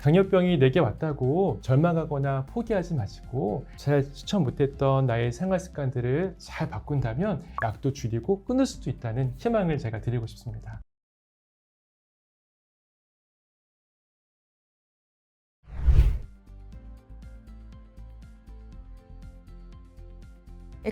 당뇨병이 내게 왔다고 절망하거나 포기하지 마시고 잘 추천 못했던 나의 생활 습관들을 잘 바꾼다면 약도 줄이고 끊을 수도 있다는 희망을 제가 드리고 싶습니다.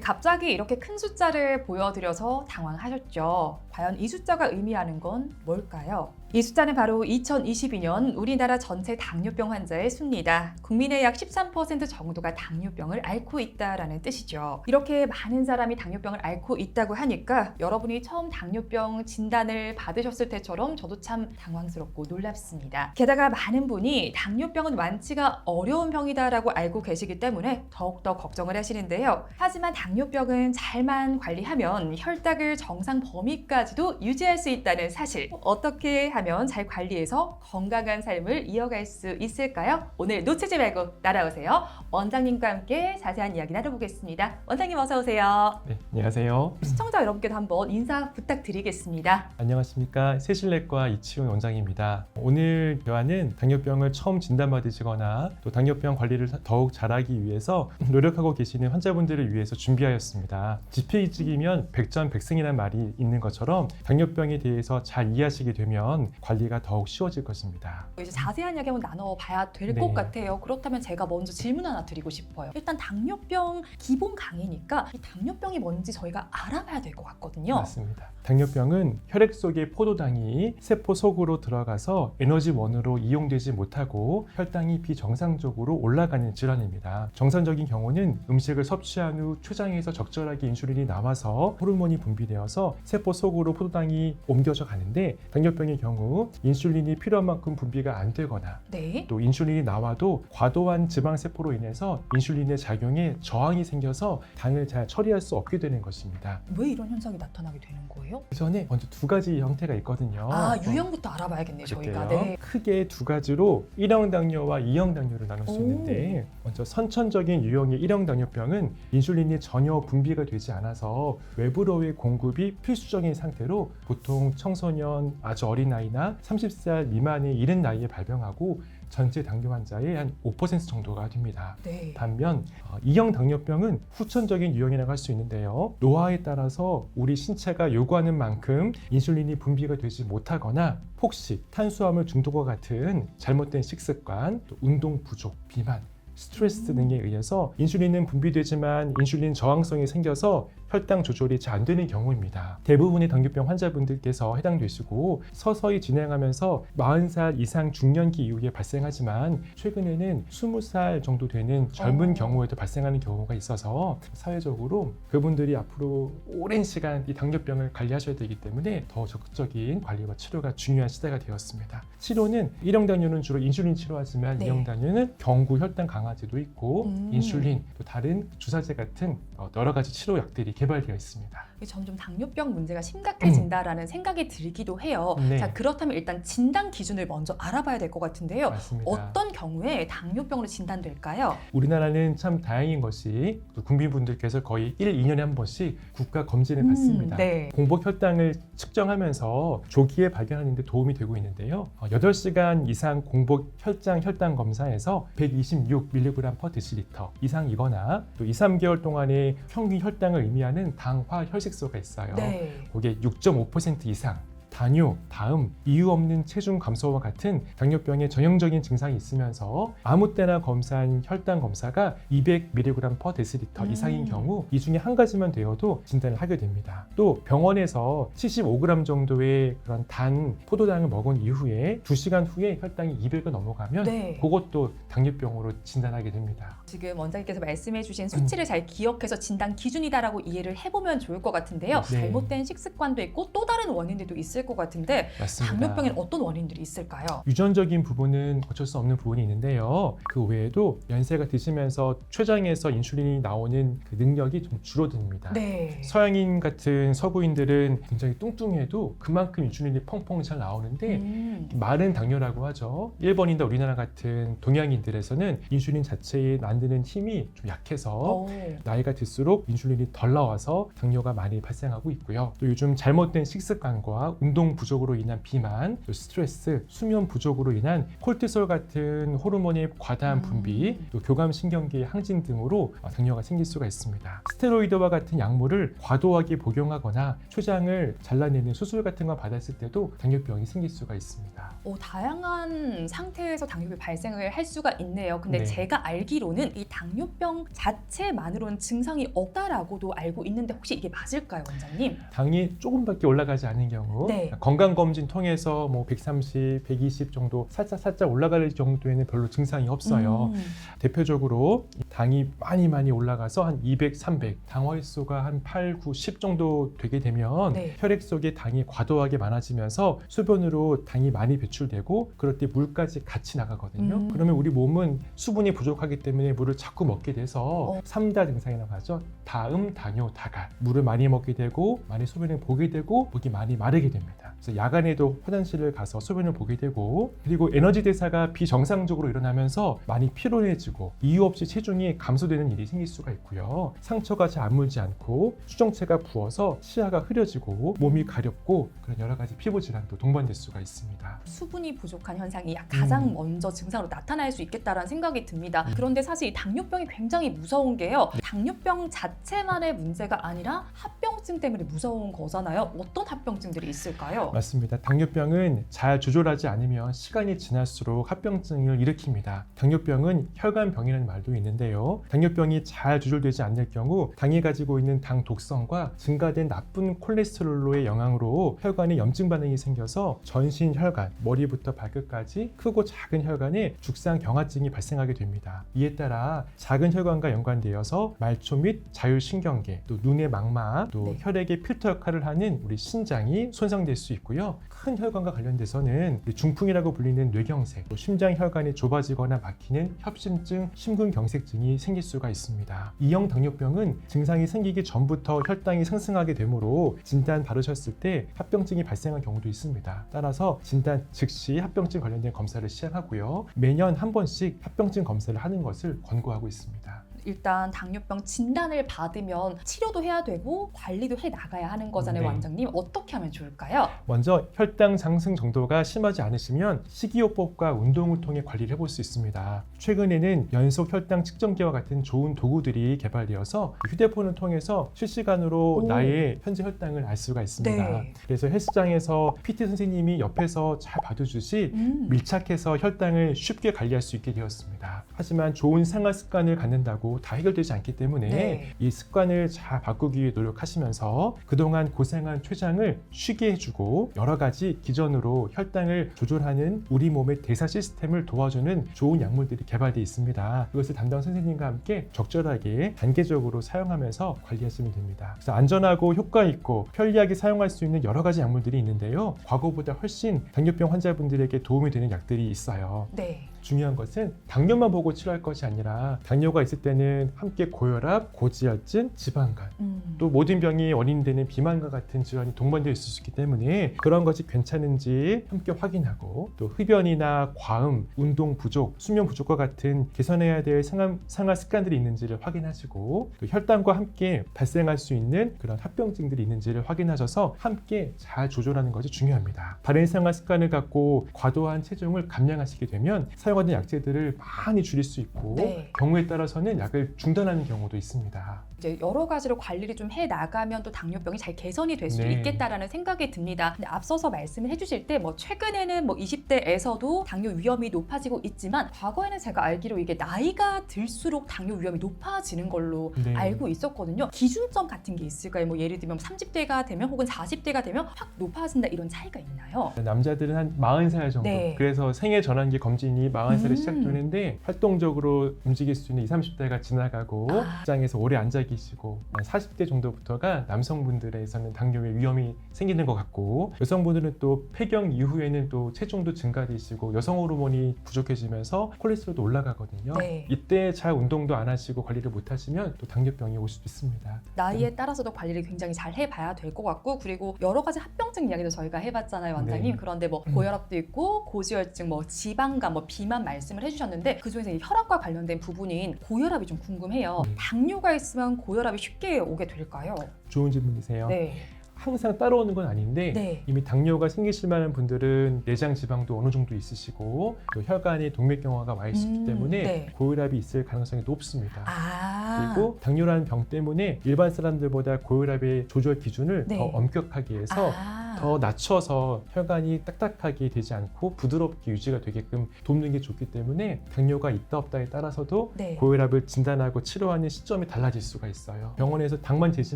갑자기 이렇게 큰 숫자를 보여드려서 당황하셨죠. 과연 이 숫자가 의미하는 건 뭘까요? 이 숫자는 바로 2022년 우리나라 전체 당뇨병 환자의 수입니다. 국민의 약 13% 정도가 당뇨병을 앓고 있다라는 뜻이죠. 이렇게 많은 사람이 당뇨병을 앓고 있다고 하니까 여러분이 처음 당뇨병 진단을 받으셨을 때처럼 저도 참 당황스럽고 놀랍습니다. 게다가 많은 분이 당뇨병은 완치가 어려운 병이다라고 알고 계시기 때문에 더욱더 걱정을 하시는데요. 하지만 당뇨병은 잘만 관리하면 혈당을 정상 범위까지도 유지할 수 있다는 사실, 어떻게 하면 잘 관리해서 건강한 삶을 이어갈 수 있을까요? 오늘 놓치지 말고 따라오세요. 원장님과 함께 자세한 이야기 나눠보겠습니다. 원장님 어서 오세요. 네, 안녕하세요. 시청자 여러분께도 한번 인사 부탁드리겠습니다. 안녕하십니까. 세실내과 이치훈 원장입니다. 오늘 대화는 당뇨병을 처음 진단받으시거나 또 당뇨병 관리를 더욱 잘하기 위해서 노력하고 계시는 환자분들을 위해서 준비하였습니다. 지피지기면 백전백승이라는 말이 있는 것처럼 당뇨병에 대해서 잘 이해하시게 되면 관리가 더욱 쉬워질 것입니다. 이제 자세한 이야기 한번 나눠봐야 될 것 같아요. 그렇다면 제가 먼저 질문 하나 드리고 싶어요. 일단 당뇨병 기본 강의니까 이 당뇨병이 뭔지 저희가 알아봐야 될 것 같거든요. 맞습니다. 당뇨병은 혈액 속의 포도당이 세포 속으로 들어가서 에너지원으로 이용되지 못하고 혈당이 비정상적으로 올라가는 질환입니다. 정상적인 경우는 음식을 섭취한 후 췌장에서 적절하게 인슐린이 나와서 호르몬이 분비되어서 세포 속으로 포도당이 옮겨져 가는데, 당뇨병의 경우 인슐린이 필요한 만큼 분비가 안 되거나 네. 또 인슐린이 나와도 과도한 지방세포로 인해서 인슐린의 작용에 저항이 생겨서 당을 잘 처리할 수 없게 되는 것입니다. 왜 이런 현상이 나타나게 되는 거예요? 그 전에 먼저 두 가지 형태가 있거든요. 유형부터 알아봐야겠네요, 저희가. 네. 크게 두 가지로 1형 당뇨와 2형 당뇨를 나눌 수 있는데, 먼저 선천적인 유형의 1형 당뇨병은 인슐린이 전혀 분비가 되지 않아서 외부로의 공급이 필수적인 상태로 보통 청소년, 아주 어린 아이나 30살 미만의 이른 나이에 발병하고 전체 당뇨 환자의 한 5% 정도가 됩니다. 네. 반면 2형 당뇨병은 후천적인 유형이라고 할 수 있는데요. 노화에 따라서 우리 신체가 요구하는 만큼 인슐린이 분비가 되지 못하거나 폭식, 탄수화물 중독과 같은 잘못된 식습관, 또 운동 부족, 비만, 스트레스 등에 의해서 인슐린은 분비되지만 인슐린 저항성이 생겨서 혈당 조절이 잘 안 되는 경우입니다. 대부분의 당뇨병 환자분들께서 해당되시고 서서히 진행하면서 40살 이상 중년기 이후에 발생하지만 최근에는 20살 정도 되는 젊은 경우에도 발생하는 경우가 있어서 사회적으로 그분들이 앞으로 오랜 시간 이 당뇨병을 관리하셔야 되기 때문에 더 적극적인 관리와 치료가 중요한 시대가 되었습니다. 치료는 1형 당뇨는 주로 인슐린 치료하지만 네. 2형 당뇨는 경구 혈당 강화제도 있고 인슐린, 또 다른 주사제 같은 여러 가지 치료약들이 개발되어 있습니다. 점점 당뇨병 문제가 심각해진다라는 생각이 들기도 해요. 네. 자, 그렇다면 일단 진단 기준을 먼저 알아봐야 될 것 같은데요. 맞습니다. 어떤 경우에 당뇨병으로 진단될까요? 우리나라는 참 다행인 것이 국민분들께서 거의 1, 2년에 한 번씩 국가 검진을 받습니다. 네. 공복 혈당을 측정하면서 조기에 발견하는 데 도움이 되고 있는데요. 8시간 이상 공복 혈당 검사에서 126mg/dL 이상이거나 또 2, 3개월 동안의 평균 혈당을 의미하는 당화 혈색소가 있어요. 네. 그게 6.5% 이상, 당뇨, 다음, 이유 없는 체중 감소와 같은 당뇨병의 전형적인 증상이 있으면서 아무 때나 검사한 혈당 검사가 200mg/dL 이상인 경우 이 중에 한 가지만 되어도 진단을 하게 됩니다. 또 병원에서 75g 정도의 그런 단 포도당을 먹은 이후에 2시간 후에 혈당이 200을 넘어가면 네. 그것도 당뇨병으로 진단하게 됩니다. 지금 원장님께서 말씀해주신 수치를 잘 기억해서 진단 기준이다라고 이해를 해보면 좋을 것 같은데요. 네. 잘못된 식습관도 있고 또 다른 원인들도 있을 것 같은데 맞습니다. 당뇨병엔 어떤 원인들이 있을까요? 유전적인 부분은 어쩔 수 없는 부분이 있는데요. 그 외에도 연세가 드시면서 췌장에서 인슐린이 나오는 그 능력이 좀 줄어듭니다. 네. 서양인 같은 서구인들은 굉장히 뚱뚱해도 그만큼 인슐린이 펑펑 잘 나오는데 마른 당뇨라고 하죠. 일본인과 우리나라 같은 동양인들에서는 인슐린 자체에 만드는 힘이 좀 약해서 나이가 들수록 인슐린이 덜 나와서 당뇨가 많이 발생하고 있고요. 또 요즘 잘못된 식습관과 운동 부족으로 인한 비만, 또 스트레스, 수면 부족으로 인한 콜티솔 같은 호르몬의 과다한 분비, 또 교감신경계의 항진 등으로 당뇨가 생길 수가 있습니다. 스테로이드와 같은 약물을 과도하게 복용하거나 췌장을 잘라내는 수술 같은 거 받았을 때도 당뇨병이 생길 수가 있습니다. 다양한 상태에서 당뇨병이 발생을 할 수가 있네요. 근데 네. 제가 알기로는 이 당뇨병 자체만으로는 증상이 없다라고도 알고 있는데 혹시 이게 맞을까요, 원장님? 당이 조금밖에 올라가지 않은 경우 네. 건강검진 통해서 뭐 130, 120 정도 살짝 올라갈 정도에는 별로 증상이 없어요. 대표적으로 당이 많이 올라가서 한 200, 300, 당화혈소가 한 8, 9, 10 정도 되게 되면 네. 혈액 속에 당이 과도하게 많아지면서 소변으로 당이 많이 배출되고 그럴 때 물까지 같이 나가거든요. 그러면 우리 몸은 수분이 부족하기 때문에 물을 자꾸 먹게 돼서 3다 증상이라고 하죠. 다음, 당뇨, 다갈. 물을 많이 먹게 되고 많이 소변을 보게 되고 목이 많이 마르게 됩니다. 그래서 야간에도 화장실을 가서 소변을 보게 되고 그리고 에너지 대사가 비정상적으로 일어나면서 많이 피로해지고 이유 없이 체중이 감소되는 일이 생길 수가 있고요. 상처가 잘 아물지 않고 수정체가 부어서 시야가 흐려지고 몸이 가렵고 그런 여러 가지 피부 질환도 동반될 수가 있습니다. 수분이 부족한 현상이 가장 먼저 증상으로 나타날 수 있겠다라는 생각이 듭니다. 그런데 사실 이 당뇨병이 굉장히 무서운 게요. 당뇨병 자체만의 문제가 아니라 합병증 때문에 무서운 거잖아요. 어떤 합병증들이 있을까요? 맞습니다. 당뇨병은 잘 조절하지 않으면 시간이 지날수록 합병증을 일으킵니다. 당뇨병은 혈관병이라는 말도 있는데요. 당뇨병이 잘 조절되지 않을 경우 당이 가지고 있는 당 독성과 증가된 나쁜 콜레스테롤로의 영향으로 혈관에 염증 반응이 생겨서 전신 혈관, 머리부터 발끝까지 크고 작은 혈관에 죽상경화증이 발생하게 됩니다. 이에 따라 작은 혈관과 연관되어서 말초 및 자율신경계, 또 눈의 망막, 또 네. 혈액의 필터 역할을 하는 우리 신장이 손상될 수 있고요. 큰 혈관과 관련돼서는 중풍이라고 불리는 뇌경색, 또 심장 혈관이 좁아지거나 막히는 협심증, 심근경색증이 생길 수가 있습니다. 이형 당뇨병은 증상이 생기기 전부터 혈당이 상승하게 되므로 진단 받으셨을 때 합병증이 발생한 경우도 있습니다. 따라서 진단 즉시 합병증 관련된 검사를 시행하고요. 매년 한 번씩 합병증 검사를 하는 것을 권고하고 있습니다. 일단 당뇨병 진단을 받으면 치료도 해야 되고 관리도 해 나가야 하는 거잖아요, 네. 원장님. 어떻게 하면 좋을까요? 먼저 혈당 상승 정도가 심하지 않으시면 식이요법과 운동을 통해 관리를 해볼 수 있습니다. 최근에는 연속 혈당 측정기와 같은 좋은 도구들이 개발되어서 휴대폰을 통해서 실시간으로 나의 현재 혈당을 알 수가 있습니다. 네. 그래서 헬스장에서 PT 선생님이 옆에서 잘 봐주듯이 밀착해서 혈당을 쉽게 관리할 수 있게 되었습니다. 하지만 좋은 생활 습관을 갖는다고 다 해결되지 않기 때문에 네. 이 습관을 잘 바꾸기 위해 노력하시면서 그동안 고생한 췌장을 쉬게 해주고 여러 가지 기전으로 혈당을 조절하는 우리 몸의 대사 시스템을 도와주는 좋은 약물들이 개발되어 있습니다. 이것을 담당 선생님과 함께 적절하게 단계적으로 사용하면서 관리하시면 됩니다. 그래서 안전하고 효과 있고 편리하게 사용할 수 있는 여러 가지 약물들이 있는데요. 과거보다 훨씬 당뇨병 환자분들에게 도움이 되는 약들이 있어요. 네. 중요한 것은 당뇨만 보고 치료할 것이 아니라 당뇨가 있을 때는 함께 고혈압, 고지혈증, 지방간 또 모든 병이 원인이 되는 비만과 같은 질환이 동반되어 있을 수 있기 때문에 그런 것이 괜찮은지 함께 확인하고 또 흡연이나 과음, 운동 부족, 수면 부족과 같은 개선해야 될 생활 습관들이 있는지를 확인하시고 또 혈당과 함께 발생할 수 있는 그런 합병증들이 있는지를 확인하셔서 함께 잘 조절하는 것이 중요합니다. 바른 생활 습관을 갖고 과도한 체중을 감량하시게 되면 사용하는 약제들을 많이 줄일 수 있고 네. 경우에 따라서는 약을 중단하는 경우도 있습니다. 이제 여러 가지로 관리를 좀 해 나가면 또 당뇨병이 잘 개선이 될 수도 네. 있겠다라는 생각이 듭니다. 근데 앞서서 말씀을 해주실 때 뭐 최근에는 뭐 20대에서도 당뇨 위험이 높아지고 있지만 과거에는 제가 알기로 이게 나이가 들수록 당뇨 위험이 높아지는 걸로 네. 알고 있었거든요. 기준점 같은 게 있을까요? 뭐 예를 들면 30대가 되면 혹은 40대가 되면 확 높아진다 이런 차이가 있나요? 남자들은 한 40살 정도. 네. 그래서 생애 전환기 검진이 40살에 시작되는데 활동적으로 움직일 수 있는 20, 30대가 지나가고 직장에서 오래 앉아 계시고 40대 정도부터가 남성분들에서는 당뇨의 위험이 생기는 것 같고 여성분들은 또 폐경 이후에는 또 체중도 증가되시고 여성 호르몬이 부족해지면서 콜레스테롤도 올라가거든요. 네. 이때 잘 운동도 안 하시고 관리를 못 하시면 또 당뇨병이 올 수도 있습니다. 나이에 따라서도 관리를 굉장히 잘 해봐야 될 것 같고 그리고 여러 가지 합병증 이야기도 저희가 해봤잖아요, 원장님. 네. 그런데 뭐 고혈압도 있고 고지혈증, 뭐 지방간, 뭐 비만 말씀을 해주셨는데 그중에서 이 혈압과 관련된 부분인 고혈압이 좀 궁금해요. 당뇨가 있으면 고혈압이 쉽게 오게 될까요? 좋은 질문이세요. 네. 항상 따라오는 건 아닌데 네. 이미 당뇨가 생기실 만한 분들은 내장 지방도 어느 정도 있으시고 또 혈관에 동맥경화가 와 있기 때문에 네. 고혈압이 있을 가능성이 높습니다. 아. 그리고 당뇨라는 병 때문에 일반 사람들보다 고혈압의 조절 기준을 네. 더 엄격하게 해서 더 낮춰서 혈관이 딱딱하게 되지 않고 부드럽게 유지가 되게끔 돕는 게 좋기 때문에 당뇨가 있다 없다에 따라서도 네. 고혈압을 진단하고 치료하는 시점이 달라질 수가 있어요. 병원에서 당만 재지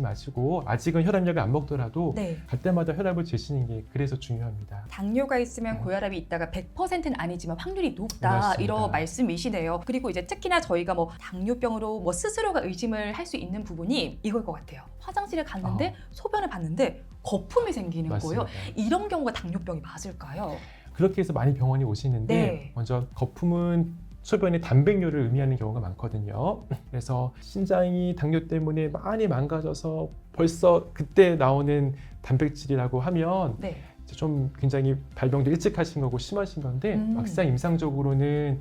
마시고 아직은 혈압약을 안 먹더라도 네. 갈 때마다 혈압을 재시는 게 그래서 중요합니다. 당뇨가 있으면 고혈압이 있다가 100%는 아니지만 확률이 높다 맞습니다. 이런 말씀이시네요. 그리고 이제 특히나 저희가 뭐 당뇨병으로 뭐 스스로가 의심을 할 수 있는 부분이 이걸 것 같아요. 화장실에 갔는데 소변을 봤는데 거품이 생기는 맞습니다. 거예요. 이런 경우가 당뇨병이 맞을까요? 그렇게 해서 많이 병원에 오시는데 네. 먼저 거품은 소변의 단백뇨를 의미하는 경우가 많거든요. 그래서 신장이 당뇨 때문에 많이 망가져서 벌써 그때 나오는 단백질이라고 하면 네. 좀 굉장히 발병도 일찍 하신 거고 심하신 건데 막상 임상적으로는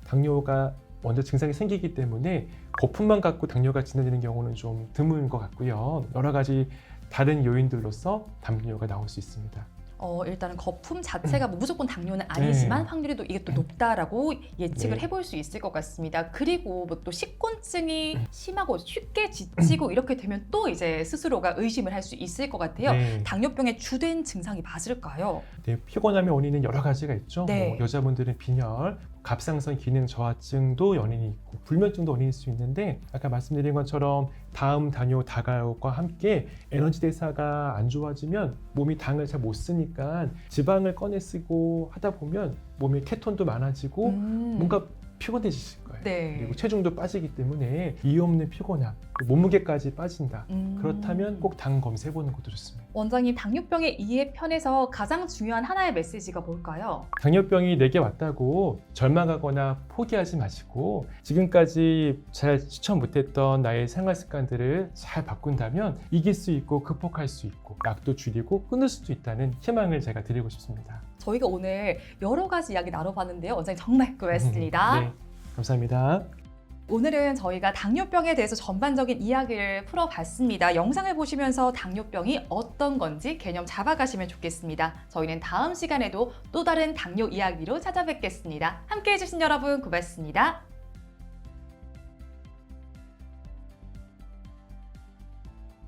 당뇨가 먼저 증상이 생기기 때문에 거품만 갖고 당뇨가 진단되는 경우는 좀 드문 것 같고요. 여러 가지 다른 요인들로서 당뇨가 나올 수 있습니다. 일단은 거품 자체가 뭐 무조건 당뇨는 아니지만 네. 확률이 또 이게 또 높다라고 예측을 네. 해볼 수 있을 것 같습니다. 그리고 뭐 또 식곤증이 심하고 쉽게 지치고 이렇게 되면 또 이제 스스로가 의심을 할 수 있을 것 같아요. 네. 당뇨병의 주된 증상이 맞을까요? 네, 피곤함의 원인은 여러 가지가 있죠. 네. 뭐 여자분들은 빈혈, 갑상선 기능 저하증도 원인이 있고 불면증도 원인일 수 있는데 아까 말씀드린 것처럼 다음 당뇨 다가올과 함께 에너지 대사가 안 좋아지면 몸이 당을 잘 못 쓰니까 지방을 꺼내 쓰고 하다 보면 몸에 케톤도 많아지고 뭔가 피곤해지실 거예요. 네. 그리고 체중도 빠지기 때문에 이유 없는 피곤함, 몸무게까지 빠진다. 그렇다면 꼭 당 검사해보는 것도 좋습니다. 원장님, 당뇨병의 이해 편에서 가장 중요한 하나의 메시지가 뭘까요? 당뇨병이 내게 왔다고 절망하거나 포기하지 마시고 지금까지 잘 실천 못했던 나의 생활 습관들을 잘 바꾼다면 이길 수 있고 극복할 수 있고 약도 줄이고 끊을 수도 있다는 희망을 제가 드리고 싶습니다. 저희가 오늘 여러 가지 이야기 나눠봤는데요. 원장님 정말 고맙습니다. 네, 감사합니다. 오늘은 저희가 당뇨병에 대해서 전반적인 이야기를 풀어봤습니다. 영상을 보시면서 당뇨병이 어떤 건지 개념 잡아가시면 좋겠습니다. 저희는 다음 시간에도 또 다른 당뇨 이야기로 찾아뵙겠습니다. 함께해 주신 여러분 고맙습니다.